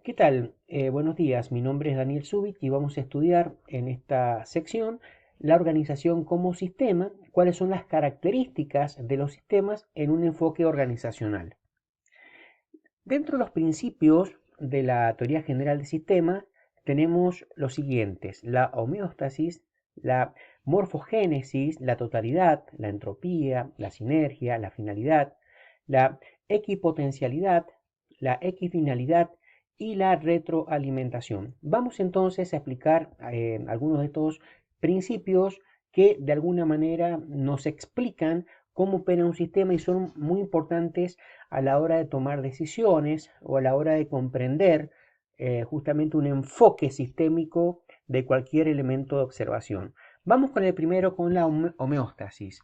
¿Qué tal? Buenos días, mi nombre es Daniel Zubik y vamos a estudiar en esta sección la organización como sistema, cuáles son las características de los sistemas en un enfoque organizacional. Dentro de los principios de la teoría general de sistemas tenemos los siguientes: la homeostasis, la morfogénesis, la totalidad, la entropía, la sinergia, la finalidad, la equipotencialidad, la equifinalidad y la retroalimentación. Vamos entonces a explicar algunos de estos principios que de alguna manera nos explican cómo opera un sistema y son muy importantes a la hora de tomar decisiones o a la hora de comprender justamente un enfoque sistémico de cualquier elemento de observación. Vamos con el primero, con la homeostasis.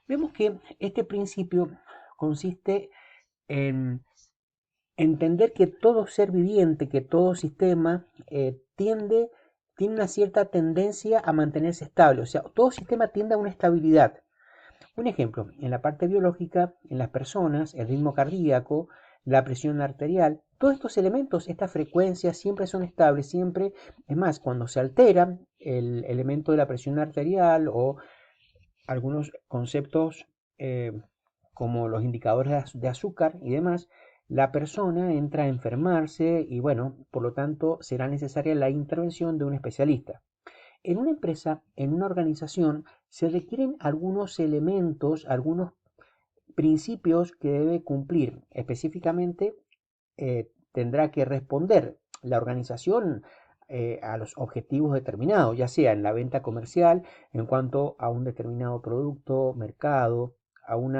Vemos que este principio consiste en entender que todo ser viviente, que todo sistema tiene una cierta tendencia a mantenerse estable, o sea, todo sistema tiende a una estabilidad. Un ejemplo, en la parte biológica, en las personas, el ritmo cardíaco, la presión arterial, todos estos elementos, estas frecuencias siempre son estables, siempre, es más, cuando se altera el elemento de la presión arterial o algunos conceptos como los indicadores de azúcar y demás, la persona entra a enfermarse y bueno, por lo tanto será necesaria la intervención de un especialista. En una empresa, en una organización, se requieren algunos elementos, algunos principios que debe cumplir. Específicamente, tendrá que responder la organización a los objetivos determinados, ya sea en la venta comercial, en cuanto a un determinado producto, mercado, a un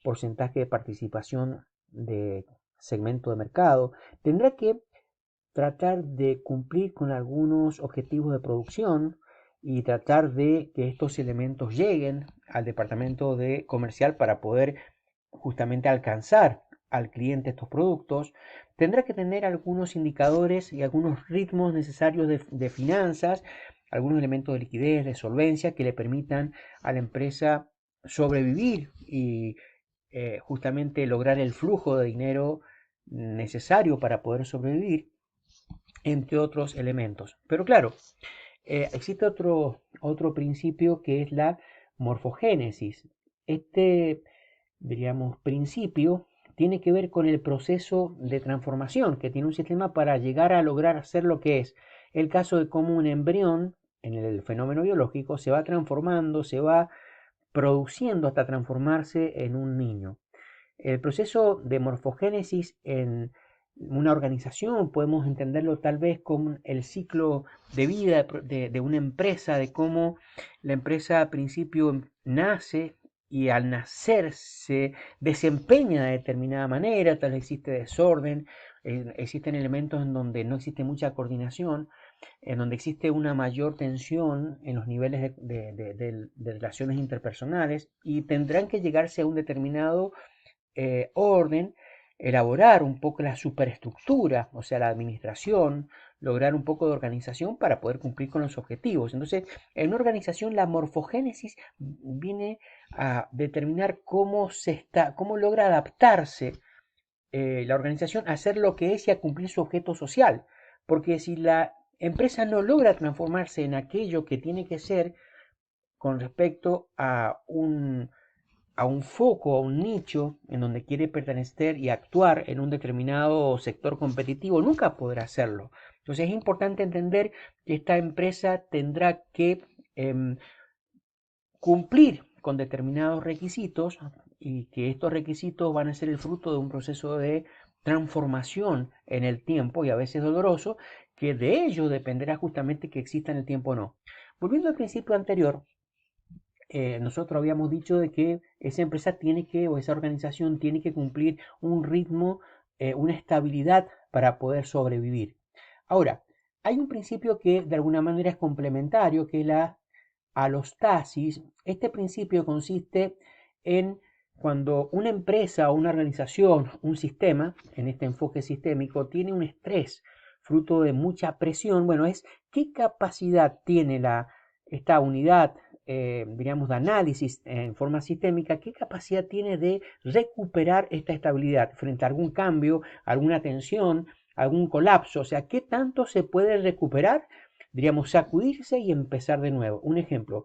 porcentaje de participación de segmento de mercado. Tendrá que tratar de cumplir con algunos objetivos de producción y tratar de que estos elementos lleguen al departamento de comercial para poder justamente alcanzar al cliente estos productos. Tendrá que tener algunos indicadores y algunos ritmos necesarios de finanzas, algunos elementos de liquidez, de solvencia que le permitan a la empresa sobrevivir y justamente lograr el flujo de dinero necesario para poder sobrevivir, entre otros elementos. Pero claro, existe otro principio que es la morfogénesis. Este, diríamos, principio tiene que ver con el proceso de transformación que tiene un sistema para llegar a lograr ser lo que es. El caso de cómo un embrión en el fenómeno biológico se va transformando, se va produciendo hasta transformarse en un niño. El proceso de morfogénesis en una organización podemos entenderlo tal vez como el ciclo de vida de una empresa, de cómo la empresa al principio nace y al nacer se desempeña de determinada manera, tal vez existe desorden, existen elementos en donde no existe mucha coordinación, en donde existe una mayor tensión en los niveles de relaciones interpersonales y tendrán que llegarse a un determinado orden, elaborar un poco la superestructura, o sea, la administración, lograr un poco de organización para poder cumplir con los objetivos. Entonces, en una organización la morfogénesis viene a determinar cómo logra adaptarse la organización a hacer lo que es y a cumplir su objeto social. Porque si la empresa no logra transformarse en aquello que tiene que ser con respecto a un foco, a un nicho en donde quiere pertenecer y actuar en un determinado sector competitivo, nunca podrá hacerlo. Entonces es importante entender que esta empresa tendrá que cumplir con determinados requisitos y que estos requisitos van a ser el fruto de un proceso de transformación en el tiempo y a veces doloroso, que de ello dependerá justamente que exista en el tiempo o no. Volviendo al principio anterior, nosotros habíamos dicho de que esa empresa tiene que, o esa organización tiene que cumplir un ritmo, una estabilidad para poder sobrevivir. Ahora, hay un principio que de alguna manera es complementario, que es la alostasis. Este principio consiste en cuando una empresa o una organización, un sistema, en este enfoque sistémico, tiene un estrés fruto de mucha presión, bueno, es qué capacidad tiene esta unidad, diríamos, de análisis en forma sistémica, qué capacidad tiene de recuperar esta estabilidad frente a algún cambio, alguna tensión, algún colapso, o sea, ¿qué tanto se puede recuperar? Diríamos, sacudirse y empezar de nuevo. Un ejemplo,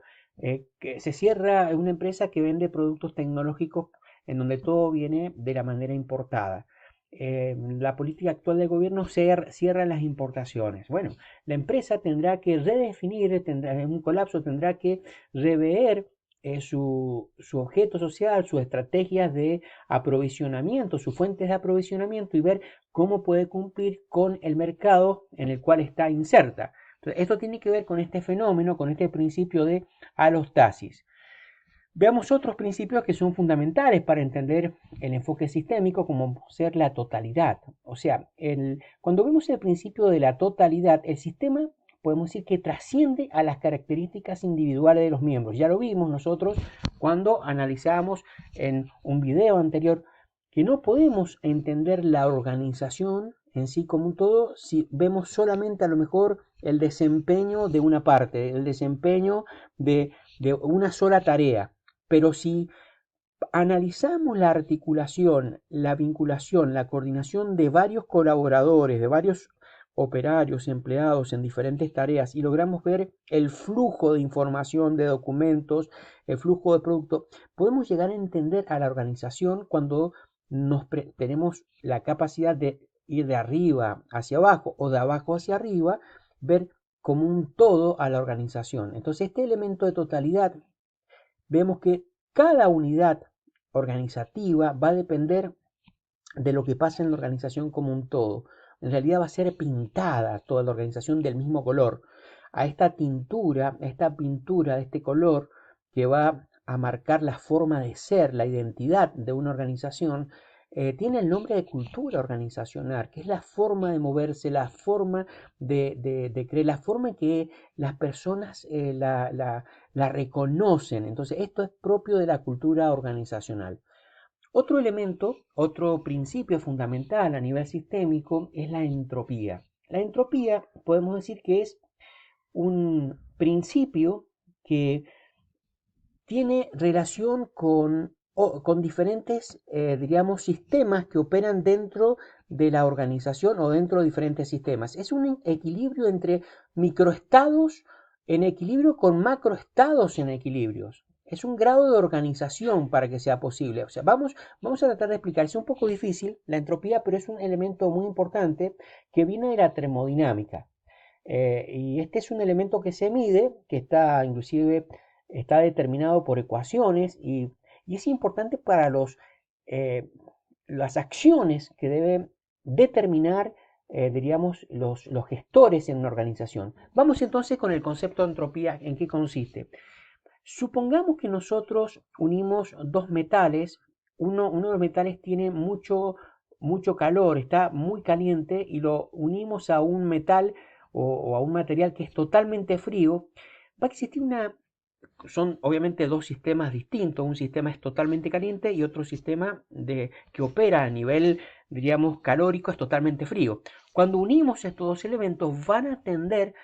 que se cierra una empresa que vende productos tecnológicos en donde todo viene de la manera importada. La política actual del gobierno cierra las importaciones. Bueno, la empresa tendrá que redefinir, tendrá un colapso, tendrá que rever su objeto social, sus estrategias de aprovisionamiento, sus fuentes de aprovisionamiento y ver cómo puede cumplir con el mercado en el cual está inserta. Entonces, esto tiene que ver con este fenómeno, con este principio de alostasis. Veamos otros principios que son fundamentales para entender el enfoque sistémico, como ser la totalidad. O sea, cuando vemos el principio de la totalidad, el sistema podemos decir que trasciende a las características individuales de los miembros. Ya lo vimos nosotros cuando analizamos en un video anterior que no podemos entender la organización en sí como un todo si vemos solamente a lo mejor el desempeño de una parte, el desempeño de una sola tarea. Pero si analizamos la articulación, la vinculación, la coordinación de varios colaboradores, de varios operarios, empleados en diferentes tareas y logramos ver el flujo de información, de documentos, el flujo de producto, podemos llegar a entender a la organización cuando tenemos la capacidad de ir de arriba hacia abajo o de abajo hacia arriba, ver como un todo a la organización. Entonces, este elemento de totalidad, vemos que cada unidad organizativa va a depender de lo que pasa en la organización como un todo. En realidad va a ser pintada toda la organización del mismo color. A esta tintura, a esta pintura de este color que va a marcar la forma de ser, la identidad de una organización, tiene el nombre de cultura organizacional, que es la forma de moverse, la forma de creer, la forma en que las personas la reconocen. Entonces, esto es propio de la cultura organizacional. Otro elemento, otro principio fundamental a nivel sistémico es la entropía. La entropía podemos decir que es un principio que tiene relación con diferentes, diríamos, sistemas que operan dentro de la organización o dentro de diferentes sistemas. Es un equilibrio entre microestados en equilibrio con macroestados en equilibrios. Es un grado de organización para que sea posible. O sea, vamos a tratar de explicar. Es un poco difícil la entropía, pero es un elemento muy importante que viene de la termodinámica. Y este es un elemento que se mide, que está inclusive está determinado por ecuaciones y es importante para las acciones que deben determinar, diríamos, los gestores en una organización. Vamos entonces con el concepto de entropía, ¿en qué consiste? Supongamos que nosotros unimos dos metales, uno de los metales tiene mucho calor, está muy caliente y lo unimos a un metal o a un material que es totalmente frío, va a existir son obviamente dos sistemas distintos, un sistema es totalmente caliente y otro sistema que opera a nivel, diríamos, calórico es totalmente frío. Cuando unimos estos dos elementos van a tender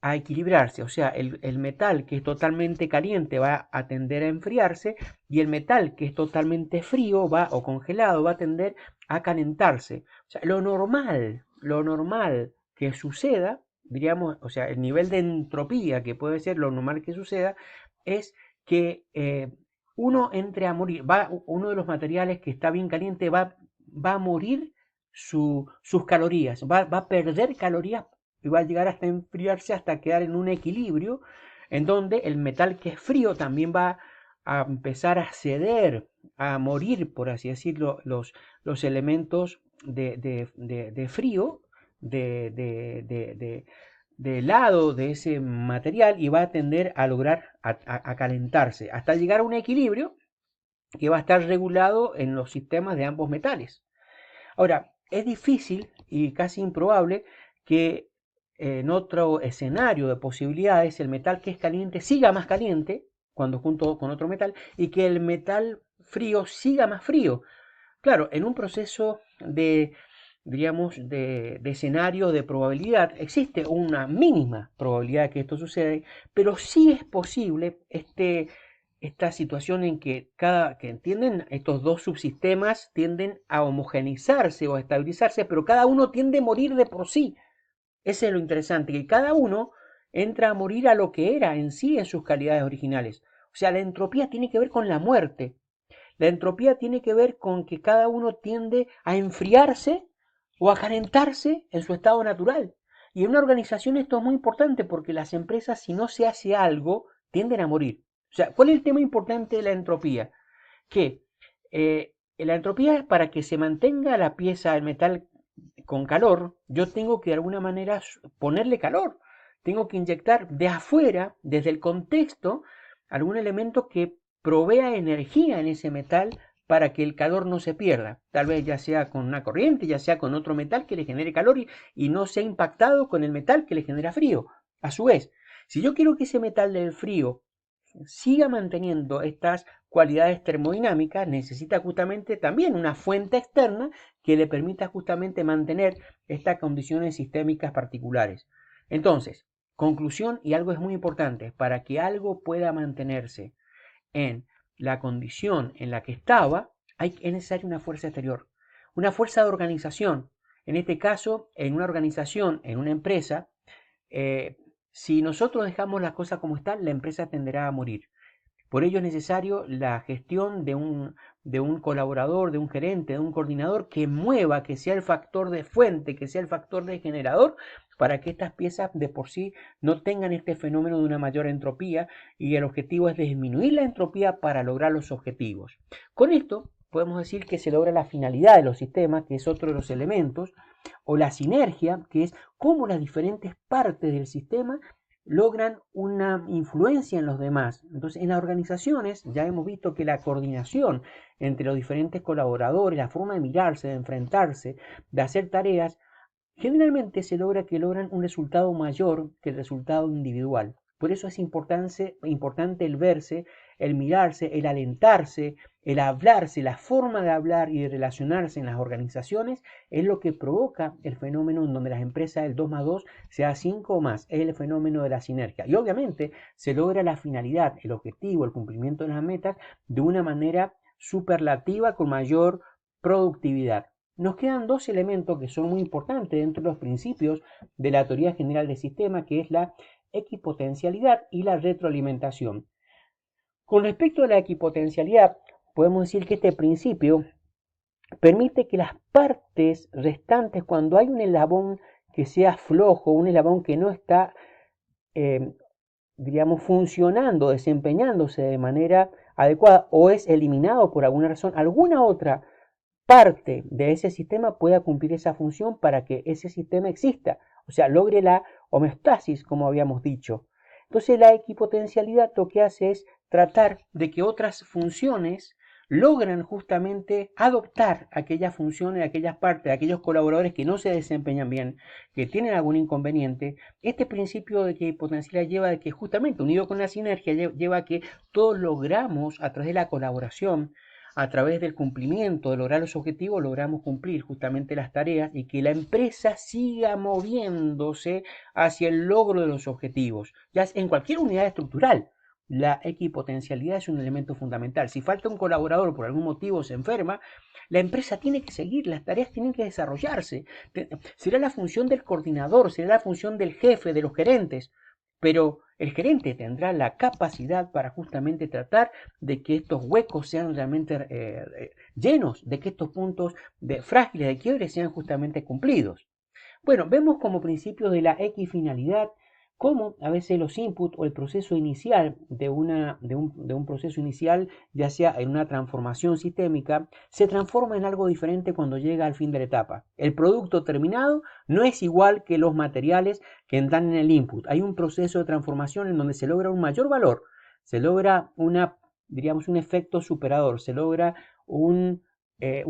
a equilibrarse, o sea, el metal que es totalmente caliente va a tender a enfriarse y el metal que es totalmente frío o congelado va a tender a calentarse. O sea, lo normal que suceda, diríamos, o sea, el nivel de entropía que puede ser lo normal que suceda es que uno entre a morir, uno de los materiales que está bien caliente va a morir sus calorías, va a perder calorías y va a llegar hasta enfriarse hasta quedar en un equilibrio en donde el metal que es frío también va a empezar a ceder, a morir, por así decirlo, los elementos de frío, de helado de ese material y va a tender a lograr a calentarse hasta llegar a un equilibrio que va a estar regulado en los sistemas de ambos metales. Ahora, es difícil y casi improbable que en otro escenario de posibilidades el metal que es caliente siga más caliente cuando junto con otro metal y que el metal frío siga más frío. Claro, en un proceso diríamos, de escenario de probabilidad, existe una mínima probabilidad de que esto suceda, pero sí es posible esta situación en que que entienden estos dos subsistemas tienden a homogeneizarse o a estabilizarse, pero cada uno tiende a morir de por sí. Ese es lo interesante, que cada uno entra a morir a lo que era en sí en sus calidades originales. O sea, la entropía tiene que ver con la muerte. La entropía tiene que ver con que cada uno tiende a enfriarse o a calentarse en su estado natural. Y en una organización esto es muy importante porque las empresas, si no se hace algo, tienden a morir. O sea, ¿cuál es el tema importante de la entropía? Que la entropía es para que se mantenga la pieza, el metal con calor, yo tengo que de alguna manera ponerle calor. Tengo que inyectar de afuera, desde el contexto, algún elemento que provea energía en ese metal para que el calor no se pierda. Tal vez ya sea con una corriente, ya sea con otro metal que le genere calor y no sea impactado con el metal que le genera frío. A su vez, si yo quiero que ese metal del frío siga manteniendo estas cualidades termodinámicas, necesita justamente también una fuente externa que le permita justamente mantener estas condiciones sistémicas particulares. Entonces, conclusión, y algo es muy importante, para que algo pueda mantenerse en la condición en la que estaba, es necesaria una fuerza exterior, una fuerza de organización. En este caso, en una organización, en una empresa, eh, si nosotros dejamos las cosas como están, la empresa tenderá a morir. Por ello es necesario la gestión de un colaborador, de un gerente, de un coordinador que mueva, que sea el factor de fuente, que sea el factor de generador, para que estas piezas de por sí no tengan este fenómeno de una mayor entropía, y el objetivo es disminuir la entropía para lograr los objetivos. Con esto podemos decir que se logra la finalidad de los sistemas, que es otro de los elementos, o la sinergia, que es cómo las diferentes partes del sistema logran una influencia en los demás. Entonces, en las organizaciones ya hemos visto que la coordinación entre los diferentes colaboradores, la forma de mirarse, de enfrentarse, de hacer tareas, generalmente se logra que logran un resultado mayor que el resultado individual. Por eso es importante el verse, el mirarse, el alentarse, el hablarse, la forma de hablar y de relacionarse en las organizaciones es lo que provoca el fenómeno en donde las empresas del 2 más 2 sea 5 o más, es el fenómeno de la sinergia. Y obviamente se logra la finalidad, el objetivo, el cumplimiento de las metas de una manera superlativa con mayor productividad. Nos quedan dos elementos que son muy importantes dentro de los principios de la teoría general del sistema, que es la equipotencialidad y la retroalimentación. Con respecto a la equipotencialidad, podemos decir que este principio permite que las partes restantes, cuando hay un eslabón que sea flojo, un eslabón que no está, diríamos, funcionando, desempeñándose de manera adecuada o es eliminado por alguna razón, alguna otra parte de ese sistema pueda cumplir esa función para que ese sistema exista, o sea, logre la homeostasis, como habíamos dicho. Entonces la equipotencialidad lo que hace es tratar de que otras funciones logran justamente adoptar aquellas funciones, aquellas partes, aquellos colaboradores que no se desempeñan bien, que tienen algún inconveniente. Este principio de equipotencialidad lleva a que justamente unido con la sinergia lleva a que todos logramos a través de la colaboración, a través del cumplimiento, de lograr los objetivos, logramos cumplir justamente las tareas y que la empresa siga moviéndose hacia el logro de los objetivos. Ya en cualquier unidad estructural, la equipotencialidad es un elemento fundamental. Si falta un colaborador por algún motivo, se enferma, la empresa tiene que seguir, las tareas tienen que desarrollarse. Será la función del coordinador, será la función del jefe, de los gerentes, pero el gerente tendrá la capacidad para justamente tratar de que estos huecos sean realmente llenos, de que estos puntos frágiles de quiebre sean justamente cumplidos. Bueno, vemos como principio de la equifinalidad cómo a veces los inputs o el proceso inicial de un proceso inicial, ya sea en una transformación sistémica, se transforma en algo diferente cuando llega al fin de la etapa. El producto terminado no es igual que los materiales que entran en el input. Hay un proceso de transformación en donde se logra un mayor valor, se logra diríamos, un efecto superador, se logra un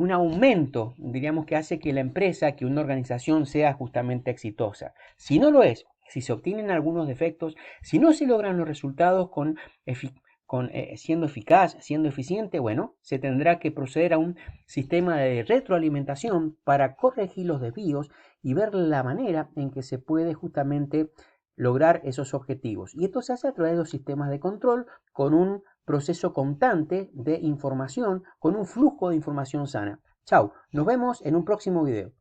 aumento, diríamos, que hace que la empresa, que una organización sea justamente exitosa. Si no lo es, si se obtienen algunos defectos, si no se logran los resultados siendo eficaz, siendo eficiente, bueno, se tendrá que proceder a un sistema de retroalimentación para corregir los desvíos y ver la manera en que se puede justamente lograr esos objetivos. Y esto se hace a través de los sistemas de control con un proceso constante de información con un flujo de información sana. Chao, nos vemos en un próximo video.